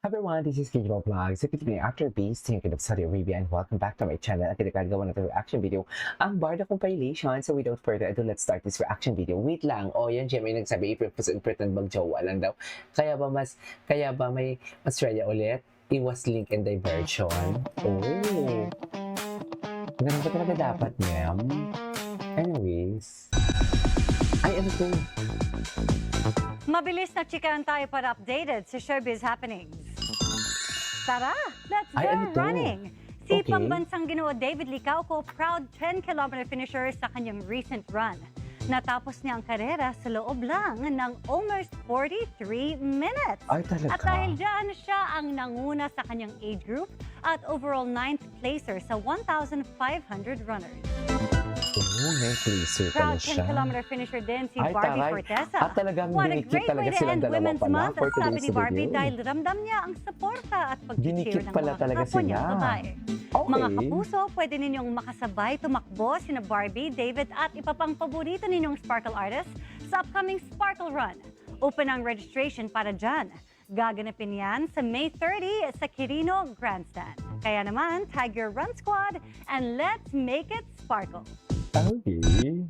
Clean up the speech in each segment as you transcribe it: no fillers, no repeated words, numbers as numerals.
Hi everyone, this is Kinjiro Vlogs. If it's me after base, thank you for your review and welcome back to my channel. At kinagagawa natin reaction video ang Barda compilation. So without further ado, let's start this reaction video. Wait lang, yan Gemma yung nagsabi, April pretend mag-jowa lang daw. Kaya ba may Australia ulit? Iwas link and diversion. Oh, ganun ba talaga dapat, ma'am? Anyways, ano to? Mabilis na chikahan tayo para updated sa showbiz happenings. Tara, let's Ay, go ano to? running! Si Okay. pambansang Ginoo David Licauco, proud 10-kilometer finisher sa kanyang recent run. Natapos niya ang karera sa loob lang ng almost 43 minutes. Ay, talaga? At dahil dyan, siya ang nanguna sa kanyang age group at overall 9th placer sa 1,500 runners. Oh, may placer pala Proud siya. 10-kilometer finisher din si Ay, Barbie taray. Fortesa. At talagang What a dinikit great talaga way to silang end dalawa Women's pala Month, for sabi today's ni Barbie, video. dahil ramdam niya ang suporta at pag-cheer Dinikit ng pala mga talaga kapwa niyang sila. babae. Okay. Mga kapuso, pwede ninyong makasabay tumakbo sina Barbie, David at iba pang paborito ninyong Sparkle artists sa upcoming Sparkle Run. Open ang registration para dyan. Gaganapin yan sa May 30 sa Quirino Grandstand. Kaya naman, tag your Run Squad and let's make it sparkle. Okay.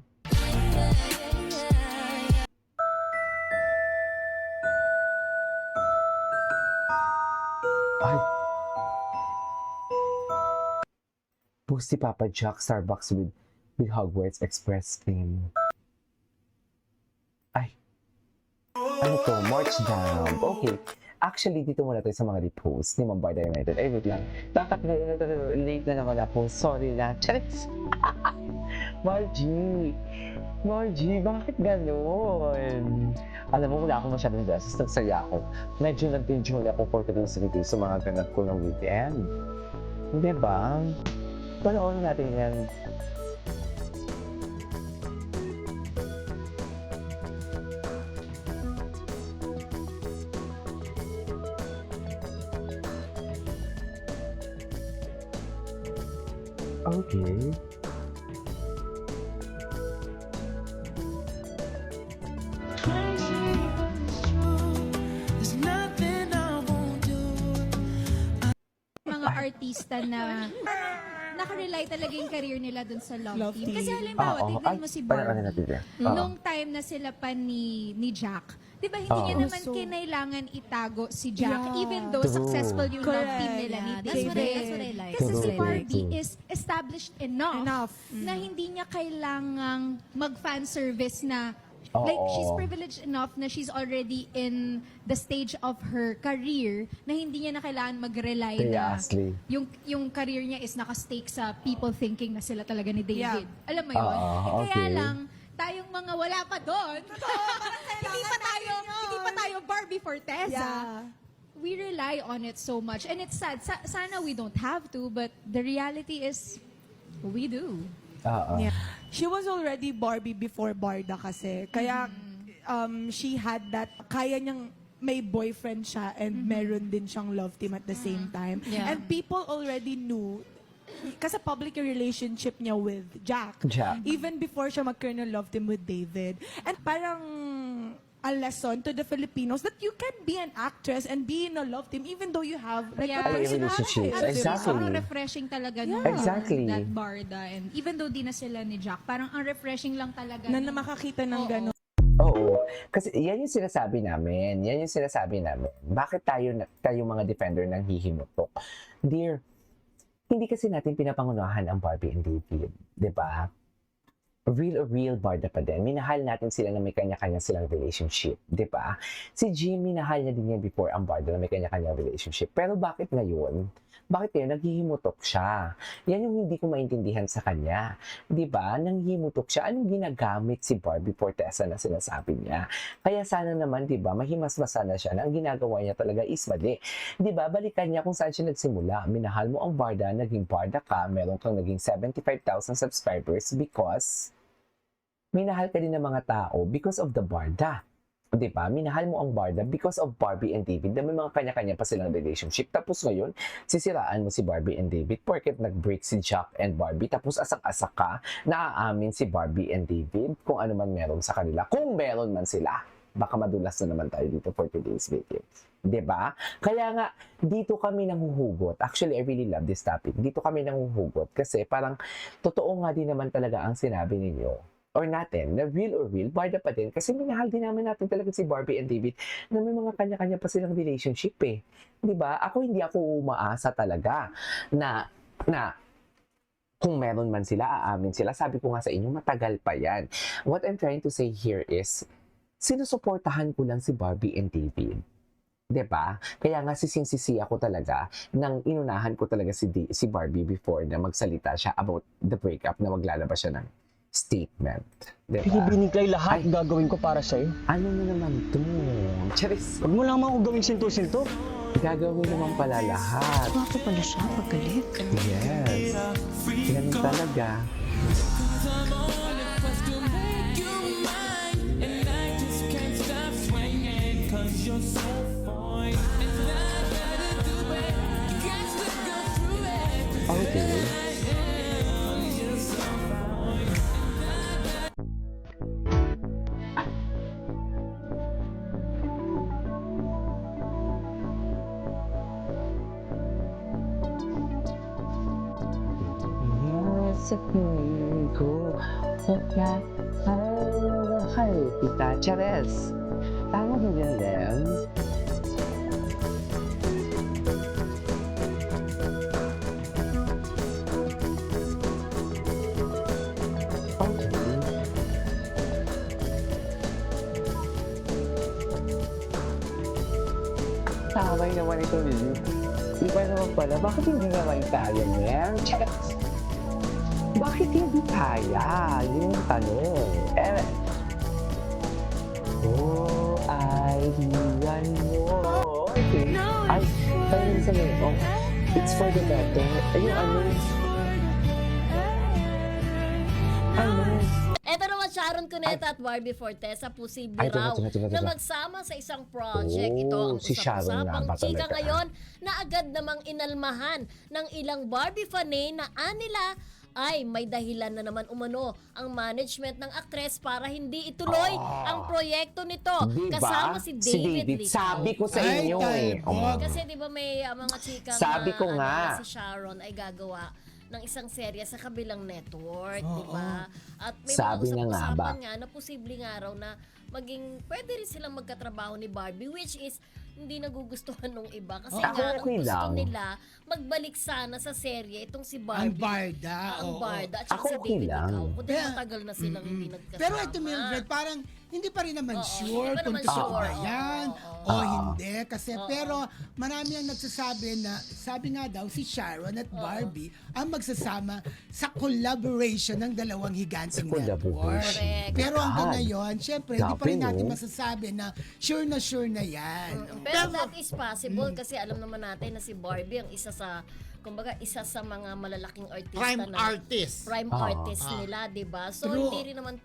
Ay. Post si Papa Jack Starbucks with Hogwarts Express cream. Ay. Ano to? March down. Okay. Actually, dito muna tayo sa mga repost ni Mambarda United. Ay, wait lang. Late na naman ako. Sorry na. Charis. Margie, bakit gano'n? Alam mo, wala akong masyadong beses. Nagsaya ako. Medyo nag-enjoy ako for today's video sa mga ganap ko ng weekend. Hindi ba? Panoorin natin yan. Okay. Mga artista na nakarely talaga yung career nila dun sa Love Team. Kasi halimbawa, Oo. tignan mo si Panoorin natin Barbie. yan. Oo. Nung time na sila pa ni Jack, di ba hindi Oo. niya naman kinailangan itago si Jack Yeah. even though True. successful yung Love Correct. Team nila ni Yeah, David. that's what I like. Kasi si True. Barbie True. is established enough, na hindi niya kailangang mag-fan service na like, Oo. she's privileged enough na she's already in the stage of her career na hindi niya na kailangan mag-rely na Seriously. yung career niya is nakastake sa people thinking na sila talaga ni David. Alam mo yun? Oo, Kaya okay. lang, tayong mga wala pa doon, hindi pa tayo Barbie Fortesa. Yeah. We rely on it so much. And it's sad. Sana we don't have to, but the reality is, we do. Oo. Yeah. She was already Barbie before Barda kasi. Kaya she had that, kaya niyang may boyfriend siya and meron din siyang love team at the same time. Yeah. And people already knew, kasi public yung relationship niya with Jack. Jack. Even before siya magkaroon ng love team with David. And parang a lesson to the Filipinos that you can be an actress and be in a love team even though you have like Yeah. a Ay, personality. relationships. Absolutely. Exactly. Sobrang refreshing talaga nung Exactly. that Barda. And even though di na sila ni Jack, parang ang refreshing lang talaga. Na nung- makakita ng Oo. gano'n. Oo. Kasi yan yung sinasabi namin. Yan yung sinasabi namin. Bakit tayo mga defender ng hihimutok? Dear, hindi kasi natin pinapangunahan ang Barbie and David. 'Di ba? Real Barda pa din. Minahal natin sila na may kanya-kanya silang relationship. 'Di ba? Si Jim, minahal niya din niya before ang Barda na may kanya-kanya relationship. Pero bakit ngayon? Bakit ngayon naghihimutok siya? Yan yung hindi ko maintindihan sa kanya. 'Di ba? Nanghihimutok siya. Anong ginagamit si Barbie Fortesa na sinasabi niya? Kaya sana naman, 'di ba, mahimas-masa na siya na ang ginagawa niya talaga is mali. 'Di ba? Balikan niya kung saan siya nagsimula. Minahal mo ang Barda, naging Barda ka, meron kang naging 75,000 subscribers because minahal ka din ng mga tao because of the Barda. 'Di ba? Minahal mo ang Barda because of Barbie and David na may mga kanya-kanya pa silang relationship. Tapos ngayon, sisiraan mo si Barbie and David porket nag-break si Jack and Barbie. Tapos asak-asak ka na aamin si Barbie and David kung ano man meron sa kanila. Kung meron man sila. Baka madulas na naman tayo dito for today's video. 'Di ba? Kaya nga, dito kami nanghuhugot. Actually, I really love this topic. Dito kami nanghuhugot kasi parang totoo nga din naman talaga ang sinabi ninyo or natin, na real or real, barda pa din. Kasi minahal din namin natin talaga si Barbie and David na may mga kanya-kanya pa silang relationship eh. 'Di ba? Hindi ako umaasa talaga na kung meron man sila, aamin sila. Sabi ko nga sa inyo, matagal pa yan. What I'm trying to say here is, sinusuportahan ko lang si Barbie and David. 'Di ba? Kaya nga sising-sisi ako talaga nang inunahan ko talaga si Barbie before na magsalita siya about the breakup na maglalabas siya ng statement. 'Di ba? Binibigay lahat Ay. gagawin ko para sa'yo. Ano na naman to? Charis, Huwag mo lang ako gawing sinto-sinto. gagawin naman pala lahat. Guwapo pala siya pag galit. Yes. Yan talaga. Okay. Sa piling ko, pagkakahal kita. Chares! Tama ba yan, Lem? Okay. Tama naman ito, Lily. Iba naman pala. Bakit hindi naman tayo, Lem? Chares! Bakit hindi kaya? Yun yung tanong. Oh, ay, iwan mo. Okay. Ay, parang sa mga, oh, it's for the better. Ayun, ano? Eto naman, Sharon Cuneta at Barbie Fortesa, posible Ay, raw tuna. na magsama sa isang project. Oh, Ito ang si Sharon nga usap-usapang ba chika talaga? ngayon na agad namang inalmahan ng ilang Barbie fanay na anila ay may dahilan na naman umano ang management ng aktres para hindi ituloy ang proyekto nito. Diba? Kasama si David Licao. Sabi ko sa Ay, inyo eh. talbog. Oh. Kasi di ba may mga chika Sabi na ko nga. si Sharon ay gagawa ng isang serya sa kabilang network, di ba? At may Sabi mga na nga ba? usap-usapan nga na posible nga raw na maging pwede rin silang magkatrabaho ni Barbie, which is hindi nagugustuhan nung iba kasi Ako nga ang okay gusto lang. nila magbalik sana sa serye itong si Ang Barbie. Barda. Ang oo. Barda at saka Ako si okay David lang. Licao. Kundi Kaya- matagal na silang hindi nagkasama. Pero ito, Mildred, parang hindi pa rin naman Oo, sure hindi pa kung naman totoo sure. ba yan Oo, o oo. hindi. Kasi, pero marami ang nagsasabi na, sabi nga daw, si Sharon at Barbie ang magsasama sa collaboration ng dalawang higanting network. collaboration. Correct. Pero hanggang God. ngayon, syempre, hindi pa rin Grabe, natin no? masasabi na sure na yan. Pero that is possible kasi alam naman natin na si Barbie ang isa sa mga malalaking artista Prime na artist. prime artist nila, 'di ba? So True. hindi rin naman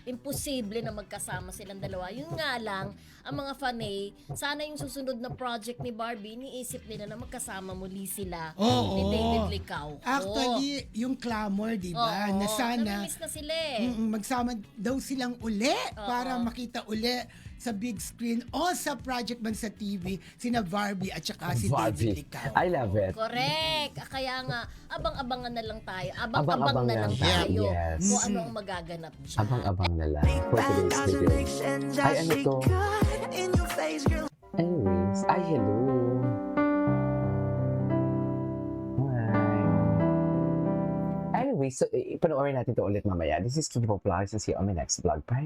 imposible na magkasama silang dalawa. Yun nga lang, ang mga fanay, sana yung susunod na project ni Barbie, iniisip nila na magkasama muli sila Oo. ni David Licao. Actually, yung clamor, di ba, na sana namimiss na sila eh. magsama daw silang uli para makita uli sa big screen o sa project man sa TV sina Barbie at saka si David Barbie. Licao. I love it. Correct. Kaya nga, abang-abangan na lang tayo. Abang-abang Abang-abang na lang lang tayo, tayo yes. kung ano ang magaganap dyan. Abang-abang na lang for today's video. Ay, ano to? Anyways, ay, hello. Hi. Anyway, so panoorin natin to ulit mamaya. This is Kiki Vlogs and see you on my next vlog. Bye.